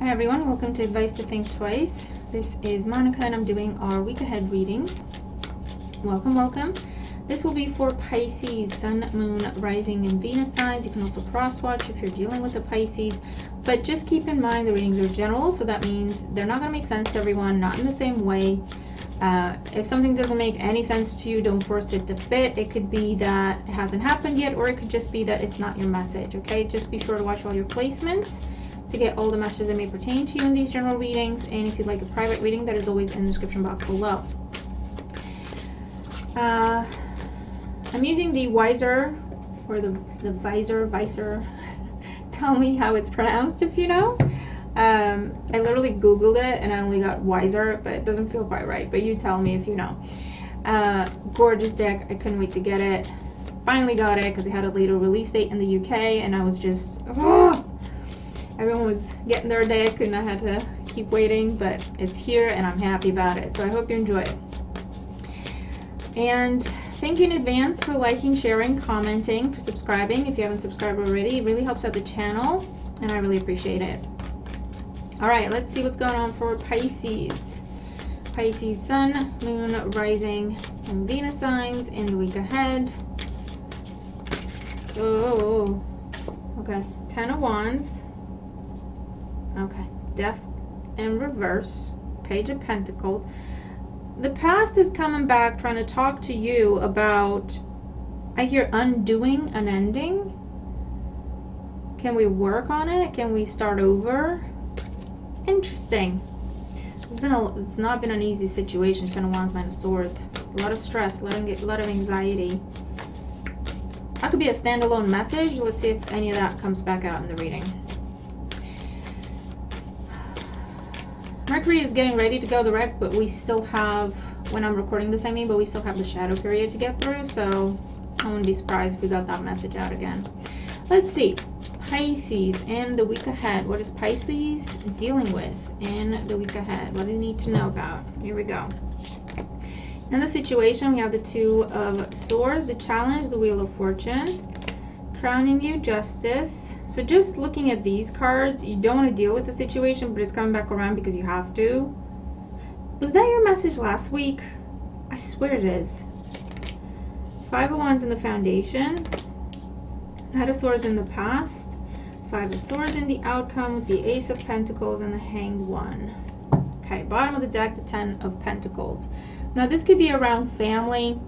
Hi everyone, welcome to Advice to Think Twice. This is Monica and I'm doing our week ahead readings. Welcome, welcome. This will be for Pisces, Sun, Moon, Rising, and Venus signs. You can also cross-watch if you're dealing with a Pisces. But just keep in mind the readings are general, so that means they're not going to make sense to everyone, not in the same way. If something doesn't make any sense to you, don't force it to fit. It could be that it hasn't happened yet, or it could just be that it's not your message, okay? Just be sure to watch all your placements to get all the messages that may pertain to you in these general readings. And if you'd like a private reading, that is always in the description box below. I'm using the Wiser, or the Visor. Tell me how it's pronounced if you know. I literally Googled it and I only got Wiser, but it doesn't feel quite right. But you tell me if you know. Gorgeous deck. I couldn't wait to get it. Finally got it because it had a later release date in the UK, and I was just, everyone was getting their deck and I had to keep waiting, but it's here and I'm happy about it. So I hope you enjoy it. And thank you in advance for liking, sharing, commenting, for subscribing. If you haven't subscribed already, it really helps out the channel and I really appreciate it. All right, let's see what's going on for Pisces. Pisces, Sun, Moon, Rising, and Venus signs in the week ahead. Oh, okay. 10 of Wands. Okay. Death in reverse. Page of Pentacles. The past is coming back trying to talk to you about, I hear, undoing an ending. Can we work on it? Can we start over? Interesting. It's not been an easy situation. 10 of Wands, 9 of Swords. A lot of stress, a lot of anxiety. That could be a standalone message. Let's see if any of that comes back out in the reading. Mercury is getting ready to go direct, but we still have, when I'm recording this I mean, but we still have the shadow period to get through, so I wouldn't be surprised if we got that message out again. Let's see. Pisces in the week ahead. What is Pisces dealing with in the week ahead? What do you need to know about? Here we go. In the situation, we have the Two of Swords, the challenge, the Wheel of Fortune, crowning you, Justice. So just looking at these cards, you don't want to deal with the situation, but it's coming back around because you have to. Was that your message last week? I swear it is. 5 of Wands in the foundation. Knight of Swords in the past. 5 of Swords in the outcome with the Ace of Pentacles and the Hanged One. Okay, bottom of the deck, the 10 of Pentacles. Now this could be around family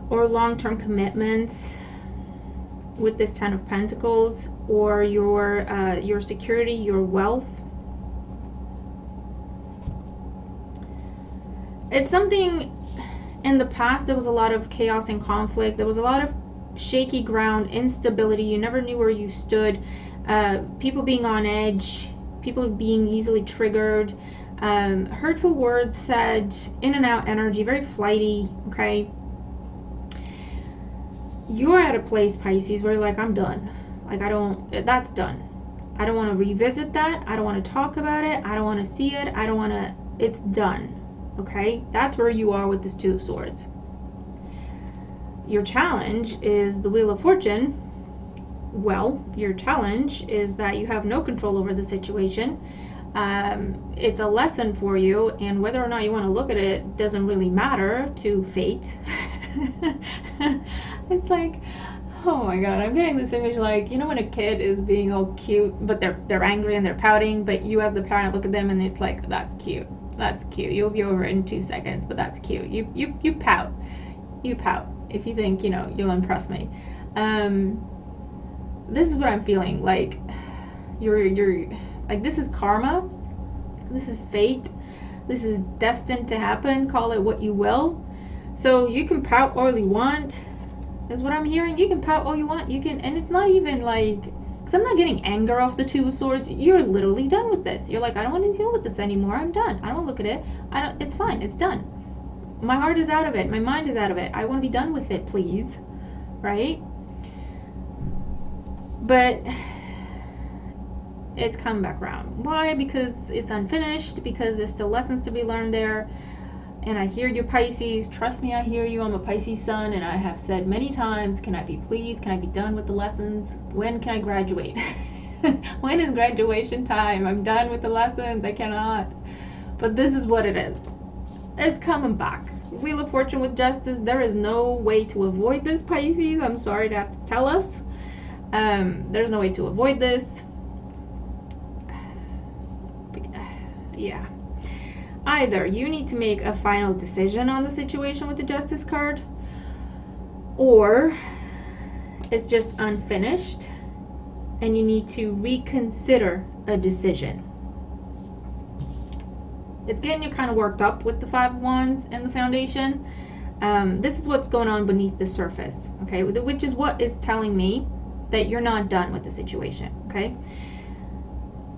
or long-term commitments with this 10 of Pentacles, or your security, your wealth. It's something in the past. There was a lot of chaos and conflict. There was a lot of shaky ground, instability. You never knew where you stood. People being on edge, people being easily triggered, hurtful words said, in and out energy, very flighty. Okay, you're at a place, Pisces, where you're like, I'm done. Like, that's done. I don't want to revisit that. I don't want to talk about it. I don't want to see it. I don't want to, it's done. Okay, that's where you are with this Two of Swords. Your challenge is the Wheel of Fortune. Well, your challenge is that you have no control over the situation. It's a lesson for you, and whether or not you want to look at it doesn't really matter to fate. It's like, oh my god, I'm getting this image like, you know when a kid is being all cute, but they're angry and they're pouting, but you as the parent look at them and it's like, that's cute. That's cute. You'll be over it in 2 seconds, but that's cute. You pout. You pout if you think, you know, you'll impress me. This is what I'm feeling. Like, you're like, this is karma. This is fate. This is destined to happen. Call it what you will. So you can pout all you want, is what I'm hearing. You can pout all you want. You can, and it's not even like, because I'm not getting anger off the Two of Swords. You're literally done with this. You're like, I don't want to deal with this anymore. I'm done. I don't want to look at it. It's fine. It's done. My heart is out of it. My mind is out of it. I want to be done with it, please. Right? But it's come back around. Why? Because it's unfinished. Because there's still lessons to be learned there. And I hear you, Pisces. Trust me, I hear you. I'm a Pisces sun, and I have said many times, can I be pleased? Can I be done with the lessons? When can I graduate? When is graduation time? I'm done with the lessons. I cannot. But this is what it is. It's coming back. Wheel of Fortune with Justice. There is no way to avoid this, Pisces. I'm sorry to have to tell us. There's no way to avoid this. Yeah. Either you need to make a final decision on the situation with the Justice card, or it's just unfinished and you need to reconsider a decision. It's getting you kind of worked up with the Five of Wands and the Foundation. This is what's going on beneath the surface, okay? Which is what is telling me that you're not done with the situation, okay?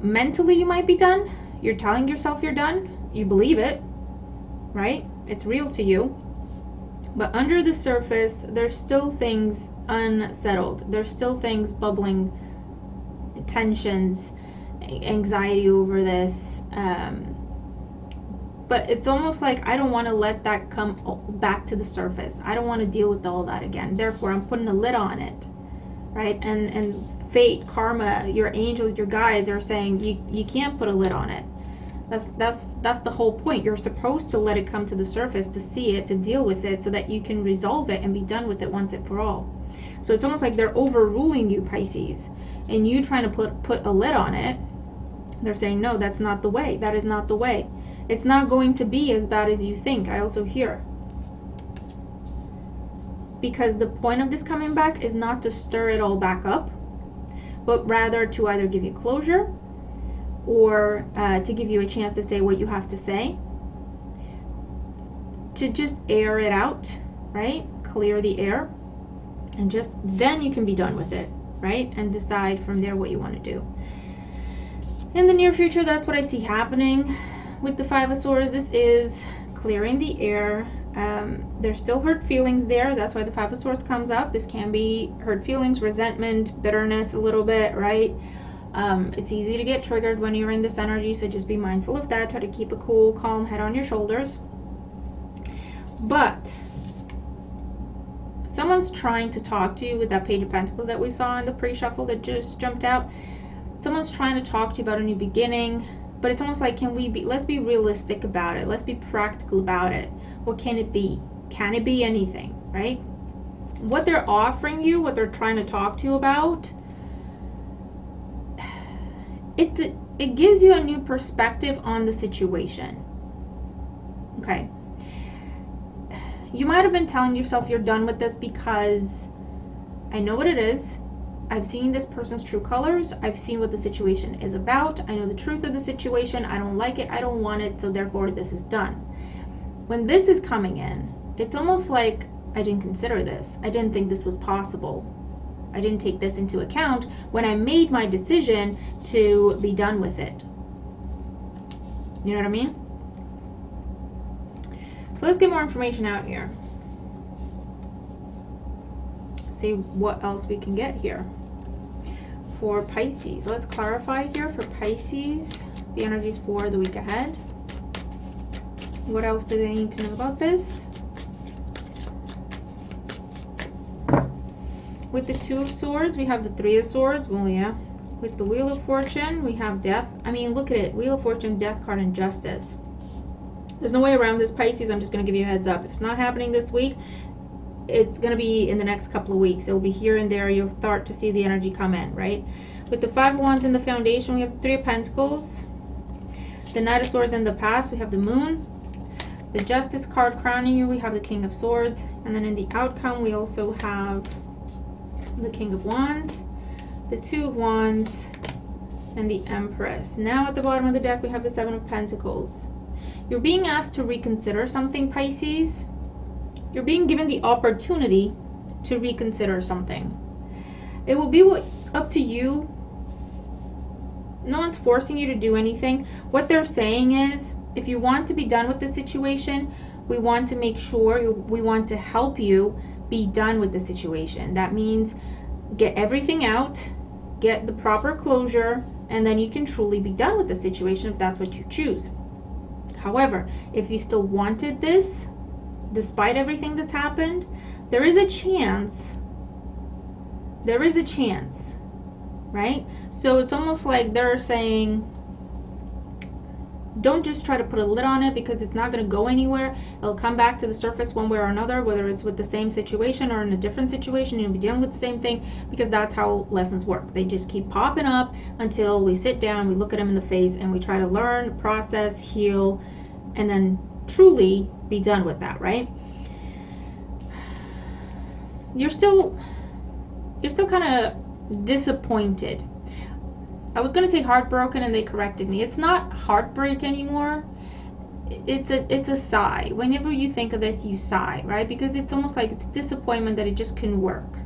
Mentally, you might be done. You're telling yourself you're done. You believe it, right? It's real to you. But under the surface, there's still things unsettled. There's still things bubbling, tensions, anxiety over this. But it's almost like I don't want to let that come back to the surface. I don't want to deal with all that again. Therefore, I'm putting a lid on it, right? And fate, karma, your angels, your guides are saying you can't put a lid on it. That's the whole point. You're supposed to let it come to the surface, to see it, to deal with it, so that you can resolve it and be done with it once and for all. So it's almost like they're overruling you, Pisces, and you trying to put a lid on it. They're saying, no, that's not the way. That is not the way. It's not going to be as bad as you think. I also hear. Because the point of this coming back is not to stir it all back up, but rather to either give you closure or to give you a chance to say what you have to say. To just air it out, right? Clear the air. And just then you can be done with it, right? And decide from there what you want to do. In the near future, that's what I see happening. With the Five of Swords, this is clearing the air. There's still hurt feelings there. That's why the Five of Swords comes up. This can be hurt feelings, resentment, bitterness a little bit, right? It's easy to get triggered when you're in this energy, so just be mindful of that. Try to keep a cool, calm head on your shoulders. But someone's trying to talk to you with that Page of Pentacles that we saw in the pre-shuffle that just jumped out. Someone's trying to talk to you about a new beginning. But it's almost like, let's be realistic about it. Let's be practical about it. What can it be? Can it be anything, right? What they're offering you, what they're trying to talk to you about, it gives you a new perspective on the situation. Okay. You might have been telling yourself you're done with this because I know what it is. I've seen this person's true colors. I've seen what the situation is about. I know the truth of the situation. I don't like it. I don't want it. So therefore, this is done. When this is coming in, it's almost like I didn't consider this. I didn't think this was possible. I didn't take this into account when I made my decision to be done with it. You know what I mean? So let's get more information out here. See what else we can get here for Pisces. Let's clarify here for Pisces the energies for the week ahead. What else do they need to know about this? With the Two of Swords, we have the Three of Swords. Well, yeah. With the Wheel of Fortune, we have Death. I mean, look at it. Wheel of Fortune, Death card, and Justice. There's no way around this, Pisces. I'm just going to give you a heads up. If it's not happening this week, it's going to be in the next couple of weeks. It'll be here and there. You'll start to see the energy come in, right? With the Five of Wands in the Foundation, we have the Three of Pentacles. The Knight of Swords in the past, we have the Moon. The Justice card crowning you, we have the King of Swords. And then in the outcome, we also have the King of Wands, the Two of Wands, and the Empress. Now at the bottom of the deck, we have the Seven of Pentacles. You're being asked to reconsider something, Pisces. You're being given the opportunity to reconsider something. It will be up to you. No one's forcing you to do anything. What they're saying is, if you want to be done with the situation, we want to make sure, we want to help you be done with the situation. That means get everything out, get the proper closure, and then you can truly be done with the situation if that's what you choose. However, if you still wanted this, despite everything that's right? So it's almost like they're saying, don't just try to put a lid on it, because it's not going to go anywhere. It'll come back to the surface one way or another, whether it's with the same situation or in a different situation. You'll be dealing with the same thing, because that's how lessons work. They just keep popping up until we sit down, we look at them in the face, and we try to learn, process, heal, and then truly be done with that, right? You're still kind of disappointed. I was going to say heartbroken, and they corrected me. It's not heartbreak anymore. It's a sigh. Whenever you think of this, you sigh, right? Because it's almost like it's disappointment that it just couldn't work.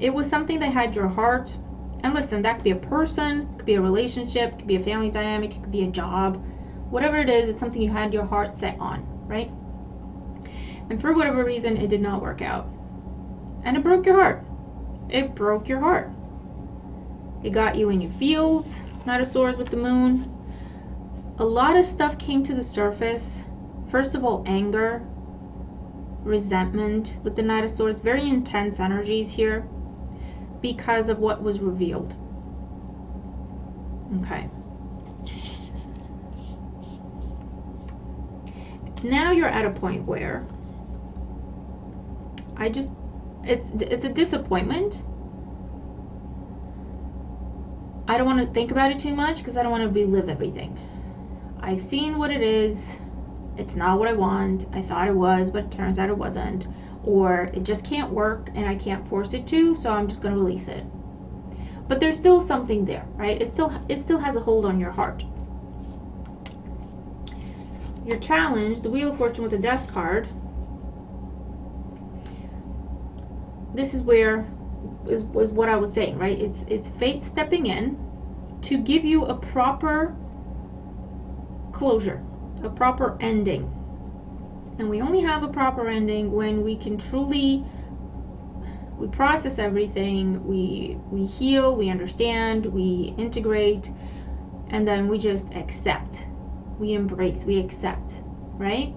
It was something that had your heart. And listen, that could be a person, it could be a relationship, it could be a family dynamic, it could be a job. Whatever it is, it's something you had your heart set on, right? And for whatever reason, it did not work out. And it broke your heart. It broke your heart. It got you in your feels. Knight of Swords with the moon. A lot of stuff came to the surface. First of all, anger, resentment with the Knight of Swords. Very intense energies here because of what was revealed. Okay. Now you're at a point where it's a disappointment. I don't want to think about it too much because I don't want to relive everything. I've seen what it is. It's not what I want. I thought it was, but it turns out it wasn't. Or it just can't work and I can't force it to, so I'm just going to release it. But there's still something there, right? It still has a hold on your heart. Your challenge, the Wheel of Fortune with the Death card. This is where was what I was saying, right? It's fate stepping in to give you a proper closure, a proper ending. And we only have a proper ending when we can truly, we process everything, we heal, we understand, we integrate, and then we just accept. We embrace, we accept, right?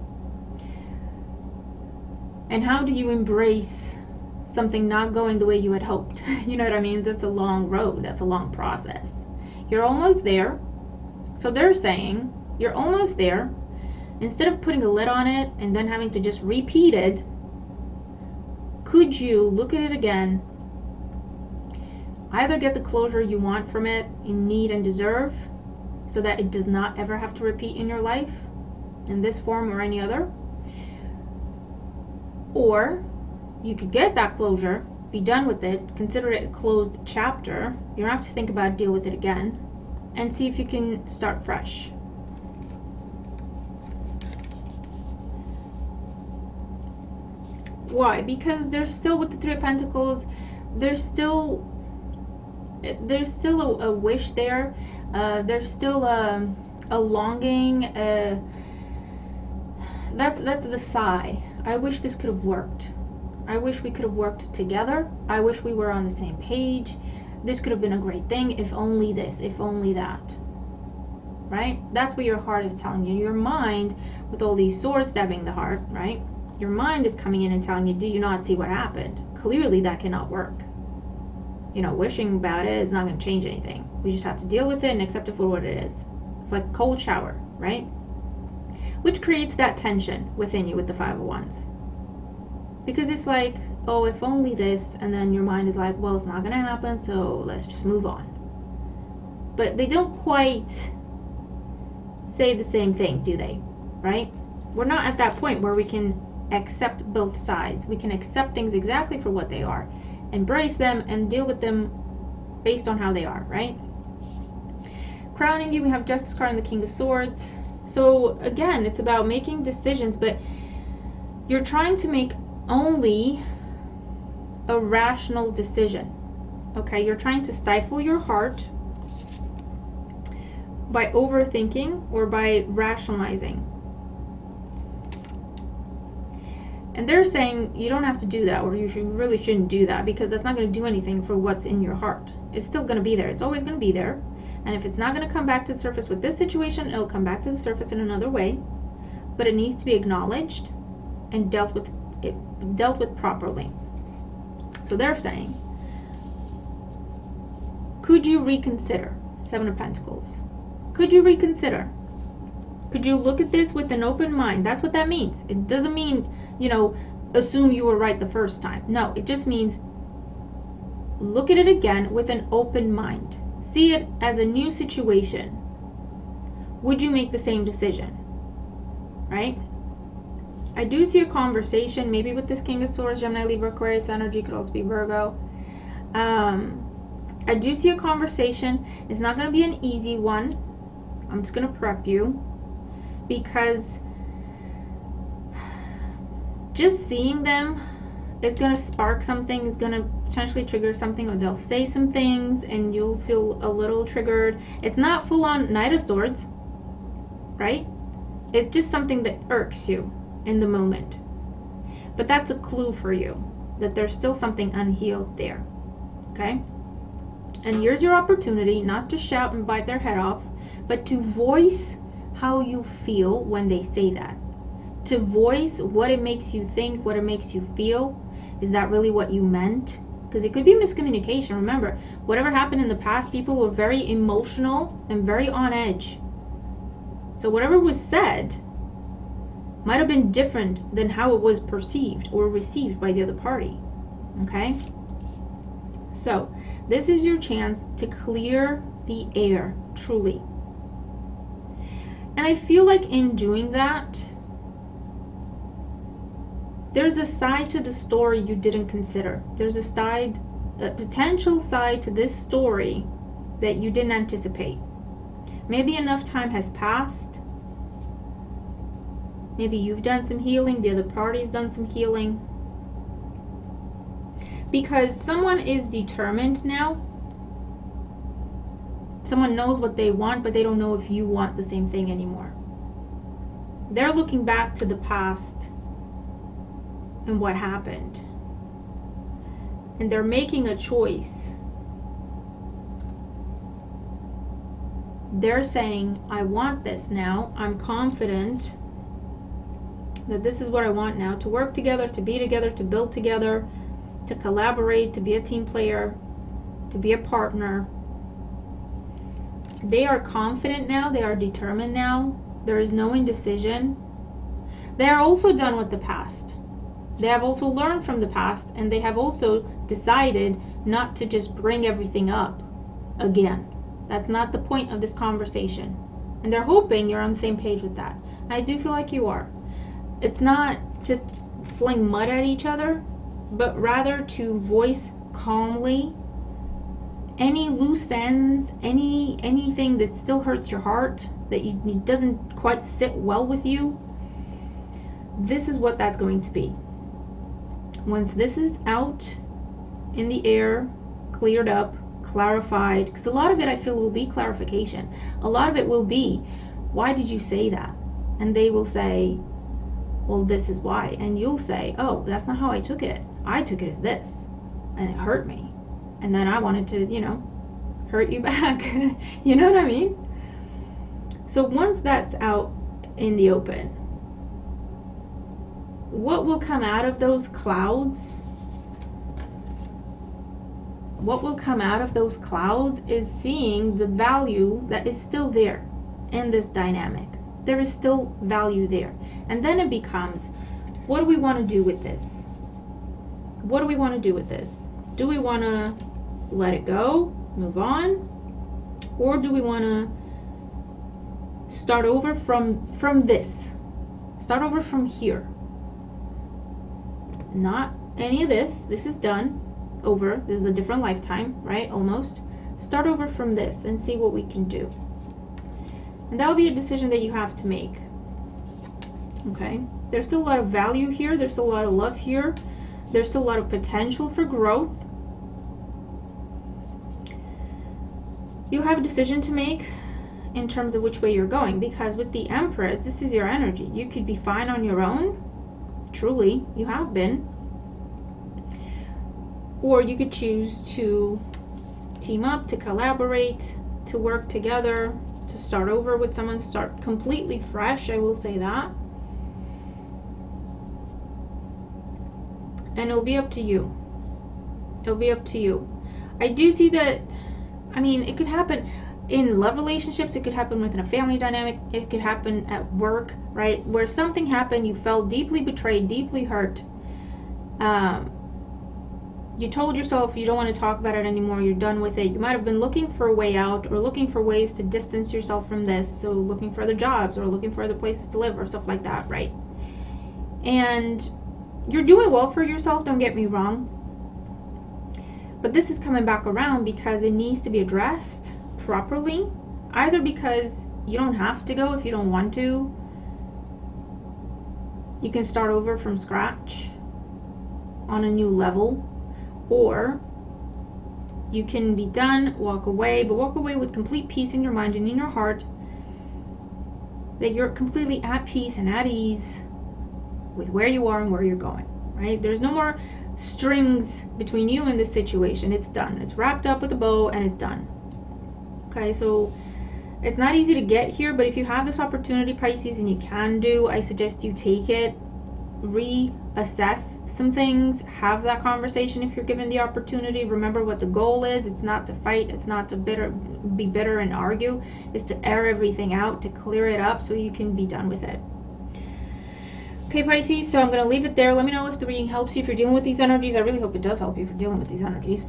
And how do you embrace something not going the way you had hoped? You know what I mean? That's a long road. That's a long process. You're almost there. So they're saying you're almost there. Instead of putting a lid on it and then having to just repeat it, could you look at it again, either get the closure you want from it, you need and deserve, so that it does not ever have to repeat in your life in this form or any other, or you could get that closure, be done with it, consider it a closed chapter. You don't have to think about it, deal with it again, and see if you can start fresh. Why? Because there's still, with the Three of Pentacles, there's still a wish there. There's still a longing. That's the sigh. I wish this could have worked. I wish we could have worked together. I wish we were on the same page. This could have been a great thing. If only this, if only that. Right? That's what your heart is telling you. Your mind, with all these swords stabbing the heart, right? Your mind is coming in and telling you, do you not see what happened? Clearly that cannot work. You know, wishing about it is not going to change anything. We just have to deal with it and accept it for what it is. It's like a cold shower, right? Which creates that tension within you with the Five of Wands. Because it's like, oh, if only this, and then your mind is like, well, it's not going to happen, so let's just move on. But they don't quite say the same thing, do they? Right? We're not at that point where we can accept both sides. We can accept things exactly for what they are, embrace them, and deal with them based on how they are, right? Crowning you, we have Justice card and the King of Swords. So again, it's about making decisions, but you're trying to make only a rational decision. Okay, you're trying to stifle your heart by overthinking or by rationalizing. And they're saying you don't have to do that, or you really shouldn't do that, because that's not going to do anything for what's in your heart. It's still going to be there. It's always going to be there. And if it's not going to come back to the surface with this situation, it'll come back to the surface in another way. But it needs to be acknowledged and dealt with properly. So they're saying Could you reconsider? Seven of Pentacles. Could you reconsider? Could you look at this with an open mind? That's what that means. It doesn't mean, assume you were right the first time. No, it just means look at it again with an open mind. See it as a new situation. Would you make the same decision? Right? I do see a conversation, maybe with this King of Swords, Gemini, Libra, Aquarius energy, could also be Virgo. I do see a conversation. It's not going to be an easy one. I'm just going to prep you, because just seeing them is going to spark something, is going to potentially trigger something, or they'll say some things and you'll feel a little triggered. It's not full on Knight of Swords, right? It's just something that irks you in the moment. But that's a clue for you that there's still something unhealed there. Okay? And here's your opportunity not to shout and bite their head off, but to voice how you feel when they say that. To voice what it makes you think, what it makes you feel. Is that really what you meant? Because it could be miscommunication. Remember, whatever happened in the past, people were very emotional and very on edge. So whatever was said might have been different than how it was perceived or received by the other party. Okay? So, this is your chance to clear the air, truly. And I feel like in doing that, there's a side to the story you didn't consider. There's a potential side to this story that you didn't anticipate. Maybe enough time has passed. Maybe you've done some healing, the other party's done some healing. Because someone is determined now. Someone knows what they want, but they don't know if you want the same thing anymore. They're looking back to the past and what happened. And they're making a choice. They're saying, I want this now. I'm confident that this is what I want now. To work together, to be together, to build together, to collaborate, to be a team player, to be a partner. They are confident now. They are determined now. There is no indecision. They are also done with the past. They have also learned from the past, and they have also decided not to just bring everything up again. That's not the point of this conversation. And they're hoping you're on the same page with that. I do feel like you are. It's not to fling mud at each other, but rather to voice calmly any loose ends, anything that still hurts your heart, that doesn't quite sit well with you. This is what that's going to be. Once this is out in the air, cleared up, clarified, because a lot of it I feel will be clarification. A lot of it will be, why did you say that? And they will say, well, this is why. And you'll say, oh, that's not how I took it. I took it as this, and it hurt me. And then I wanted to, hurt you back. You know what I mean? So once that's out in the open, what will come out of those clouds? What will come out of those clouds is seeing the value that is still there in this dynamic. There is still value there. And then it becomes, what do we want to do with this? What do we want to do with this? Do we want to let it go, move on? Or do we want to start over from this? Start over from here. Not any of this. This is done. Over. This is a different lifetime, right? Almost. Start over from this and see what we can do. And that will be a decision that you have to make. Okay? There's still a lot of value here. There's still a lot of love here. There's still a lot of potential for growth. You have a decision to make in terms of which way you're going, because with the Empress, this is your energy. You could be fine on your own. Truly, you have been. Or you could choose to team up, to collaborate, to work together, to start over with someone, start completely fresh, I will say that. And it'll be up to you. It'll be up to you. I do see that I mean, it could happen in love relationships, it could happen within a family dynamic, it could happen at work, right? Where something happened, you felt deeply betrayed, deeply hurt. You told yourself you don't want to talk about it anymore, you're done with it. You might have been looking for a way out or looking for ways to distance yourself from this, so looking for other jobs or looking for other places to live or stuff like that, right? And you're doing well for yourself, don't get me wrong. But this is coming back around because it needs to be addressed properly, either because you don't have to go if you don't want to. You can start over from scratch on a new level, or you can be done, walk away, but walk away with complete peace in your mind and in your heart, that you're completely at peace and at ease with where you are and where you're going, right? There's no more strings between you and this situation. It's done. It's wrapped up with a bow and it's done. Okay, so it's not easy to get here, but if you have this opportunity, Pisces, and you can do, I suggest you take it, reassess some things, have that conversation if you're given the opportunity. Remember what the goal is. It's not to fight, it's not to be bitter and argue. It's to air everything out, to clear it up so you can be done with it. Okay, Pisces, so I'm going to leave it there. Let me know if the reading helps you if you're dealing with these energies. I really hope it does help you if you're dealing with these energies.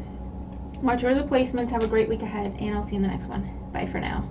Watch your other placements. Have a great week ahead, and I'll see you in the next one. Bye for now.